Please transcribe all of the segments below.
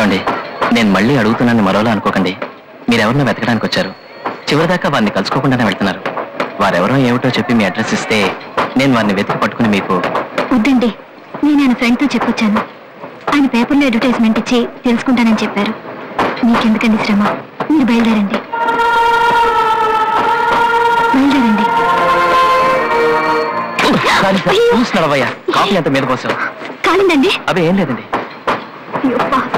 ఏమండి, నేను మళ్ళీ అడుగుతున్నాను మరోలా అనుకోకండి. మీరెవరినో వెతకడానికి వచ్చారు. చివరిదాకా వారిని కలుసుకోకుండానే వెళ్తున్నారు. వారెవరో ఏమిటో చెప్పి మీ అడ్రస్ ఇస్తే నేను వారిని వెతికి పట్టుకుని మీకు... వద్దండి, నేను ఆయన ఫ్రెండ్తో చెప్పొచ్చాను. ఆయన పేపర్లో అడ్వర్టైజ్మెంట్ ఇచ్చి తెలుసుకుంటానని చెప్పారు. మీకెందుకండి శ్రమ, మీరు బయలుదేరండి. బయలుదేరండి. కాఫీ అంత మీద పోసావు. కాలిందండి. అదే ఏం లేదండి.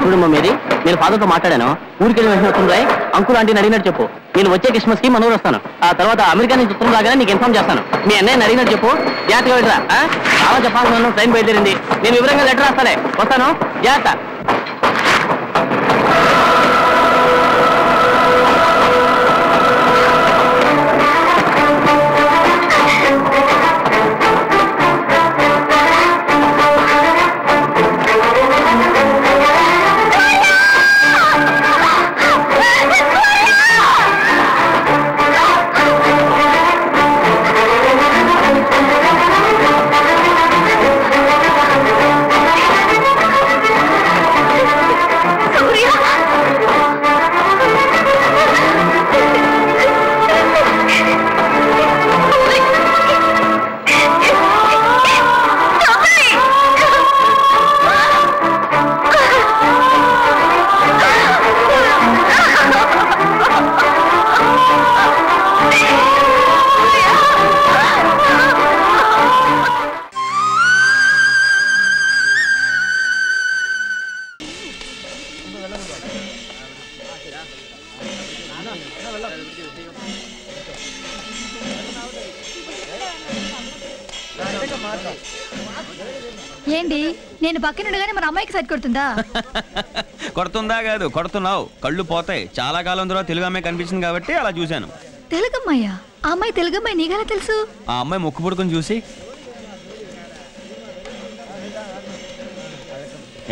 చూడమ్మా మేరీ, నేను ఫాదర్తో మాట్లాడాను. ఊరికెళ్ళి వెంటనే వస్తుంటాయి. అంకుల్ ఆంటీని అడిగినట్టు చెప్పు. నేను వచ్చే క్రిస్మస్ కి మన ఊరు వస్తాను. ఆ తర్వాత అమెరికా నుంచి ఉత్తరం రాగానే నీకు ఇన్ఫార్మ్ చేస్తాను. మీ అన్నయ్యని అడిగినట్టు చెప్పు. జాగ్రత్తగా వెళ్ళరా. చాలా చెప్పాల్సిన ట్రైన్ బయలుదేరింది. నేను వివరంగా లెటర్ రాస్తానే. వస్తాను, జాగ్రత్త. ఏంటి, నేను పక్కనుండగానే మన అమ్మాయికి సైట్ కొడుతుందా? కొడుతుందా కాదు, కొడుతున్నావు. కళ్ళు పోతాయి. చాలా కాలం తర్వాత తెలుగు అమ్మాయి కనిపించింది కాబట్టి అలా చూశాను. తెలుగమ్మాయ్యా? ఆ అమ్మాయి తెలుగమ్మాయి నీకెలా తెలుసు? ఆ అమ్మాయి ముక్కు పుడుకుని చూసి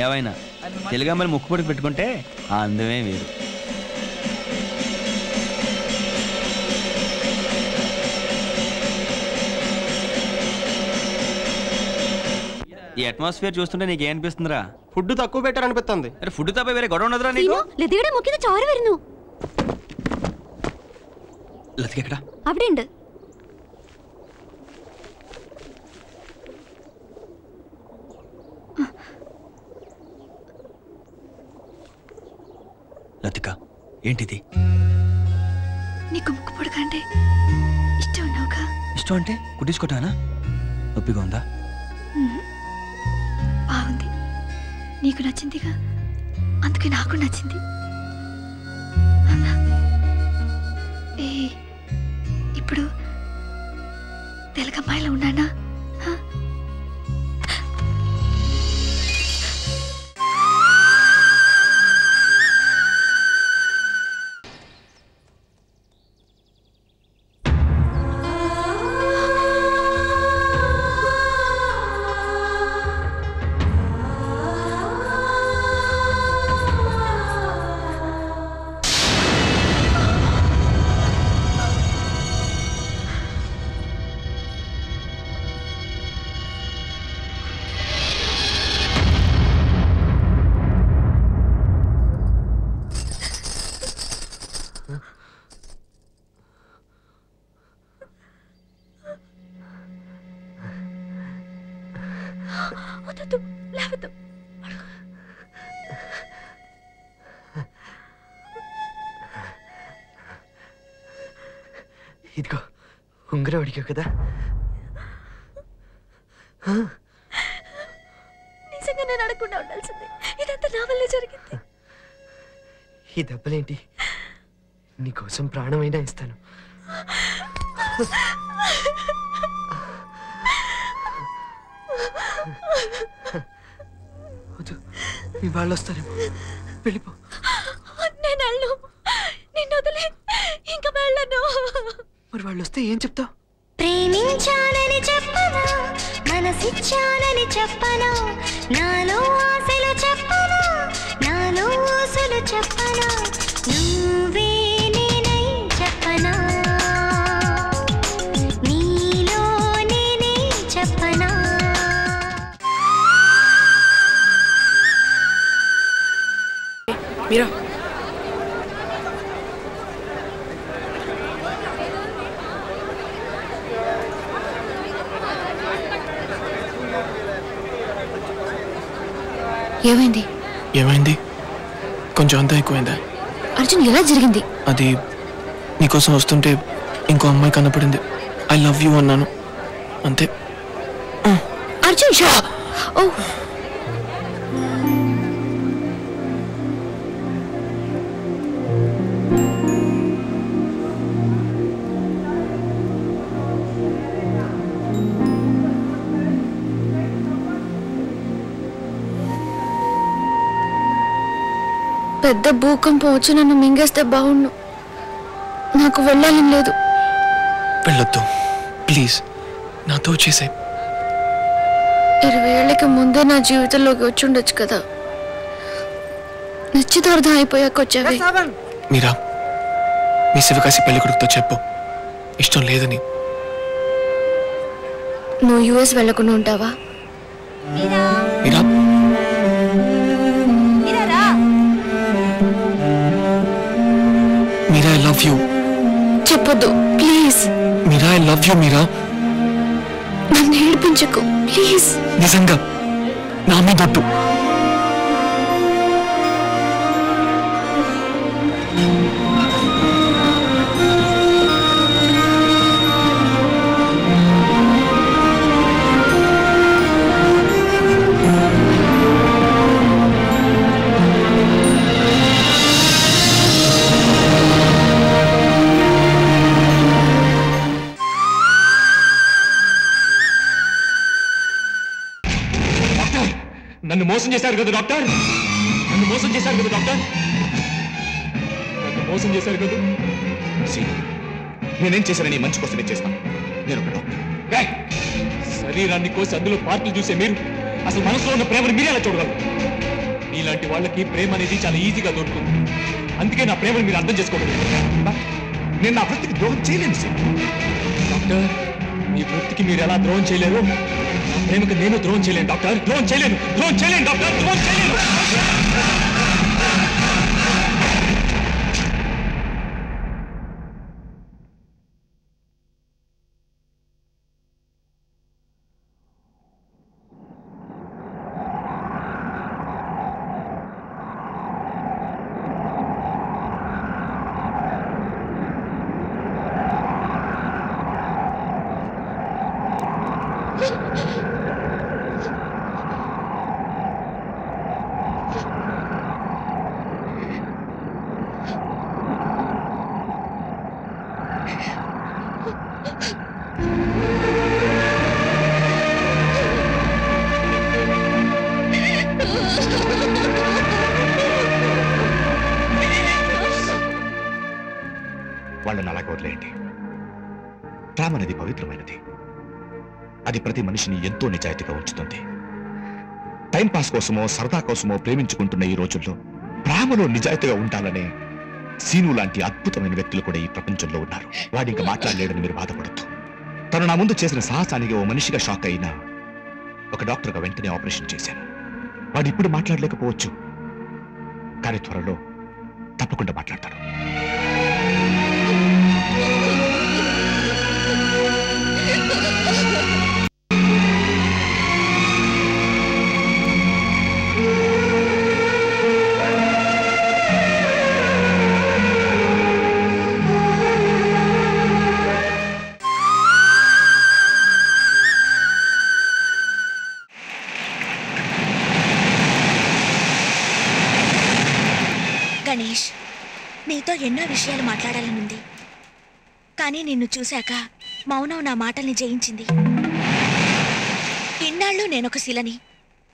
ఏమైనా తెలుగు అమ్మాయిని ముక్కు పుడుకు పెట్టుకుంటే ఆ అందమే వేరు. ఈ అట్మాస్ఫియర్ చూస్తుంటే నీకు ఏమనిపిస్తుందిరా? ఫుడ్ తక్కువ పెట్టారనిపిస్తుంది. అరే ఫుడ్ తప్ప వేరే గొడవ ఉన్నదిరా నీకు? లతికెక్కడ? అప్పుడేంటి లతిక, ఏంటిది? నీకు ముక్కు పొడకంటే ఇష్టం ఉన్నావుగా? ఇష్టం అంటే కుట్టించుకోటానా? నొప్పిగా ఉందా? బాగుంది. నీకు నచ్చిందిగా, అందుకే నాకు నచ్చింది. ఇప్పుడు తెలుగమ్మాయిలో ఉన్నానా? ఇదిగో ఉంగరం అడిగావు కదా, నిజంగా నేను అడగకుండా ఉండాల్సింది. ఇదంతా నా వల్లే జరిగింది. ఈ దెబ్బలేంటి? నీకోసం ప్రాణమైనా ఇస్తాను. వద్దు, మీ వాళ్ళు వస్తారేమో. వెళ్ళిపో. నేను వెళ్ళను. నిన్ను వదిలే ఇంకా వెళ్ళను. మరి వాళ్ళు వస్తే ఏం చెప్తావు? ప్రేమించానని చెప్పనా, మనసిచ్చానని చెప్పనా, నాలో ఆశలు చెప్పనా, నాలో ఊసులు చెప్పనా, నువ్వే నేనై చెప్పనా, నీలో నేనే చెప్పనా. మీరా ఏమైంది? ఏమైంది? కొంచెం అంతా ఎక్కువైందా? అర్జున్ ఎలా జరిగింది? అది నీకోసం వస్తుంటే ఇంకో అమ్మాయి కనపడింది. ఐ లవ్ యూ అన్నాను అంతే. అర్జున్ ఓ పెద్ద భూకంపం వచ్చి నన్ను మింగేస్తే బాగుండు. నాకు వెళ్ళాలని లేదు. వెళ్ళొద్దు ప్లీజ్, నాతో చేసే. 20 ఏళ్ళకి ముందే నా జీవితంలోకి వచ్చి ఉండొచ్చు కదా. నిశ్చితార్థం అయిపోయాక వచ్చావి. మీరా, మీ శివకాశి పెళ్లి కొడుకుతో చెప్పు ఇష్టం లేదని. నువ్వు యుఎస్ వెళ్ళకుండా ఉంటావా? Meera Meera, I love you. చెప్పొద్దు please. Meera, I love you. Meera, నన్ను ఏడిపించకు ప్లీజ్. నిజంగా నా మీదొద్దు. నన్ను మోసం చేశారు కదా డాక్టర్, నన్ను మోసం చేశారు కదా డాక్టర్, నన్ను మోసం చేశారు కదా. నేనేం చేశానని మంచి కోసమే చేస్తాను. నేను ఒక డాక్టర్. శరీరాన్ని కోసి అందులో పార్టీలు చూసే మీరు అసలు మనసులో ఉన్న ప్రేమను మీరే అలా చూడగలరు. మీలాంటి వాళ్ళకి ప్రేమ అనేది చాలా ఈజీగా దొరుకుతుంది. అందుకే నా ప్రేమను మీరు అర్థం చేసుకోగలరు. నేను నా వృత్తికి ద్రోహం చేయలేను సార్. డాక్టర్, మీ వృత్తికి మీరు ఎలా ద్రోహం చేయలేరు, ప్రేమకు నేను ద్రోహం చేయలేను డాక్టర్. ద్రోహం చేయలేను డాక్టర్, ద్రోహం చేయలేను. వాళ్ళని అలాగే వదిలేయండి. ప్రేమ అనేది పవిత్రమైనది. అది ప్రతి మనిషిని ఎంతో నిజాయితీగా ఉంచుతుంది. టైంపాస్ కోసమో సరదా కోసమో ప్రేమించుకుంటున్న ఈ రోజుల్లో ప్రేమలో నిజాయితీగా ఉండాలనే సీను లాంటి అద్భుతమైన వ్యక్తులు కూడా ఈ ప్రపంచంలో ఉన్నారు. వాడు ఇంకా మాట్లాడలేడని మీరు బాధపడద్దు. తను నా ముందు చేసిన సాహసానికి ఓ మనిషిగా షాక్ అయినా ఒక డాక్టర్గా వెంటనే ఆపరేషన్ చేశాను. వాడు ఇప్పుడు మాట్లాడలేకపోవచ్చు, కానీ త్వరలో తప్పకుండా మాట్లాడతాడు. గణేష్, నీతో ఎన్నో విషయాలు మాట్లాడాలనుంది, కానీ నిన్ను చూశాక మౌనం నా మాటల్ని జయించింది. ఇన్నాళ్ళు నేనొక శిలని,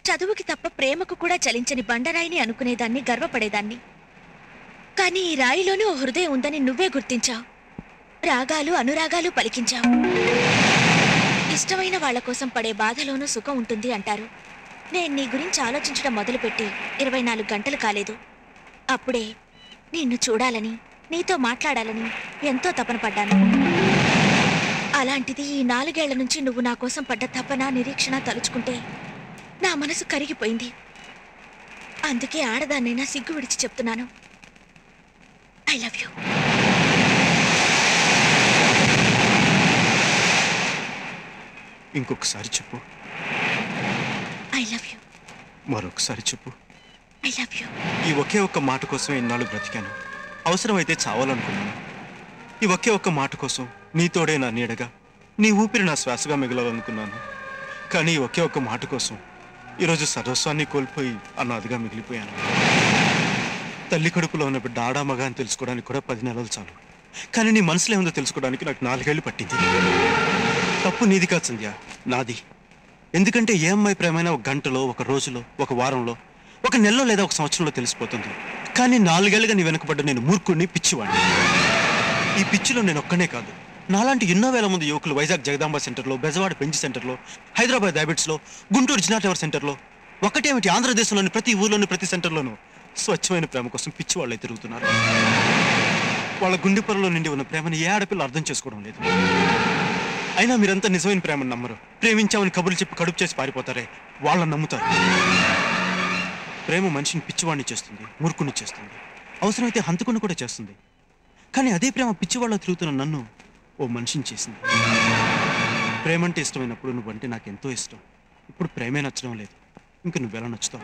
చదువుకి తప్ప ప్రేమకు కూడా చలించని బండరాయిని అనుకునేదాన్ని, గర్వపడేదాన్ని. కానీ ఈ రాయిలోనూ ఓ హృదయం ఉందని నువ్వే గుర్తించావు. రాగాలు అనురాగాలు పలికించావు. ఇష్టమైన వాళ్ల కోసం పడే బాధలోనూ సుఖం ఉంటుంది అంటారు. నేను నీ గురించి ఆలోచించడం మొదలుపెట్టి 24 గంటలు కాలేదు. అప్పుడే నిన్ను చూడాలని, నీతో మాట్లాడాలని ఎంతో తపన పడ్డాను. అలాంటిది ఈ 4 ఏళ్ల నుంచి నువ్వు నా కోసం పడ్డ తపన, నిరీక్షణ తలుచుకుంటే నా మనసు కరిగిపోయింది. అందుకే ఆడదాన్నైనా సిగ్గు విడిచి చెప్తున్నాను. I love you. ఇంకొకసారి చెప్పు. I love you. మరొకసారి చెప్పు. I love you. ఈ ఒకే ఒక్క మాట కోసం ఎన్నాళ్ళు బ్రతికాను. అవసరమైతే చావాలనుకున్నాను. ఈ ఒకే ఒక్క మాట కోసం నీతోడే నా నీడగా, నీ ఊపిరి నా శ్వాసగా మిగలాలనుకున్నాను. కానీ ఈ ఒకే ఒక్క మాట కోసం ఈరోజు సర్వస్వాన్ని కోల్పోయి అనాథగా మిగిలిపోయాను. తల్లి కడుపులో ఉన్న బిడ్డ ఆడామగా అని తెలుసుకోవడానికి కూడా 10 నెలలు చాలు. కానీ నీ మనసులో ఏముందో తెలుసుకోవడానికి నాకు 4 ఏళ్ళు పట్టింది. తప్పు నీది కాదు సంధ్య, నాది. ఎందుకంటే ఏ అమ్మాయి ప్రేమైనా ఒక గంటలో, ఒక రోజులో, ఒక వారంలో, ఒక నెలలో లేదా ఒక సంవత్సరంలో తెలిసిపోతుంది. కానీ 4 ఏళ్ళుగా నీ వెనకబడ్డ నేను మూర్ఖుడిని, పిచ్చివాడిని. ఈ పిచ్చిలో నేను ఒక్కనే కాదు, నాలాంటి ఎన్నో వేల మంది యువకులు వైజాగ్ జగదాంబ సెంటర్లో, బెజవాడ బెంచ్ సెంటర్లో, హైదరాబాద్ హ్యాబిట్స్లో, గుంటూరు జినాటవర్ సెంటర్లో, ఒకటేమిటి ఆంధ్రదేశంలోని ప్రతి ఊర్లోని ప్రతి సెంటర్లోనూ స్వచ్ఛమైన ప్రేమ కోసం పిచ్చి వాళ్ళే తిరుగుతున్నారు. వాళ్ళ గుండె పొరలో నిండి ఉన్న ప్రేమని ఏ ఆడపిల్ల అర్థం చేసుకోవడం లేదు. అయినా మీరంతా నిజమైన ప్రేమను నమ్మరు. ప్రేమించామని కబుర్లు చెప్పి కడుపు చేసి పారిపోతారే, వాళ్ళని నమ్ముతారు. ప్రేమ మనిషిని పిచ్చివాడిని చేస్తుంది, మూర్ఖుని చేస్తుంది, అవసరమైతే హంతకుని కూడా చేస్తుంది. కానీ అదే ప్రేమ పిచ్చివాళ్ళలో తిరుగుతున్న నన్ను ఓ మనిషిని చేసింది. ప్రేమంటే ఇష్టమైనప్పుడు నువ్వంటే నాకు ఎంతో ఇష్టం. ఇప్పుడు ప్రేమే నచ్చడం లేదు, ఇంక నువ్వెలా నచ్చుతావు?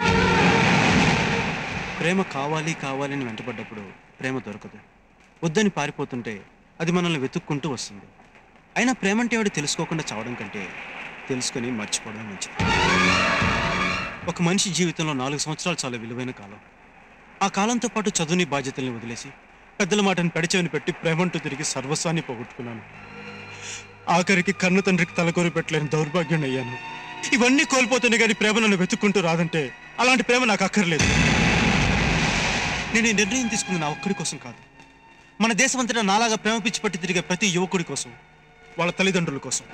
ప్రేమ కావాలి కావాలి అని వెంటబడ్డప్పుడు ప్రేమ దొరకదు. వద్దని పారిపోతుంటే అది మనల్ని వెతుక్కుంటూ వస్తుంది. అయినా ప్రేమంటే వాడు తెలుసుకోకుండా చావడం కంటే తెలుసుకొని మర్చిపోవడం మంచిది. ఒక మనిషి జీవితంలో 4 సంవత్సరాలు చాలా విలువైన కాలం. ఆ కాలంతో పాటు చదువుని బాధ్యతల్ని వదిలేసి పెద్దల మాటను పెడిచేవని పెట్టి ప్రేమంటూ తిరిగి సర్వస్వాన్ని పోగొట్టుకున్నాను. ఆఖరికి కన్ను తండ్రికి తలకొరి పెట్టలేని దౌర్భాగ్యం అయ్యాను. ఇవన్నీ కోల్పోతేనే కానీ ప్రేమ నన్ను వెతుక్కుంటూ రాదంటే అలాంటి ప్రేమ నాకు అక్కర్లేదు. నేను ఈ నిర్ణయం తీసుకుంది నా ఒక్కడి కోసం కాదు, మన దేశమంతటా నాలాగా ప్రేమ పిచ్చి పట్టి తిరిగే ప్రతి యువకుడి కోసం, వాళ్ళ తల్లిదండ్రుల కోసం.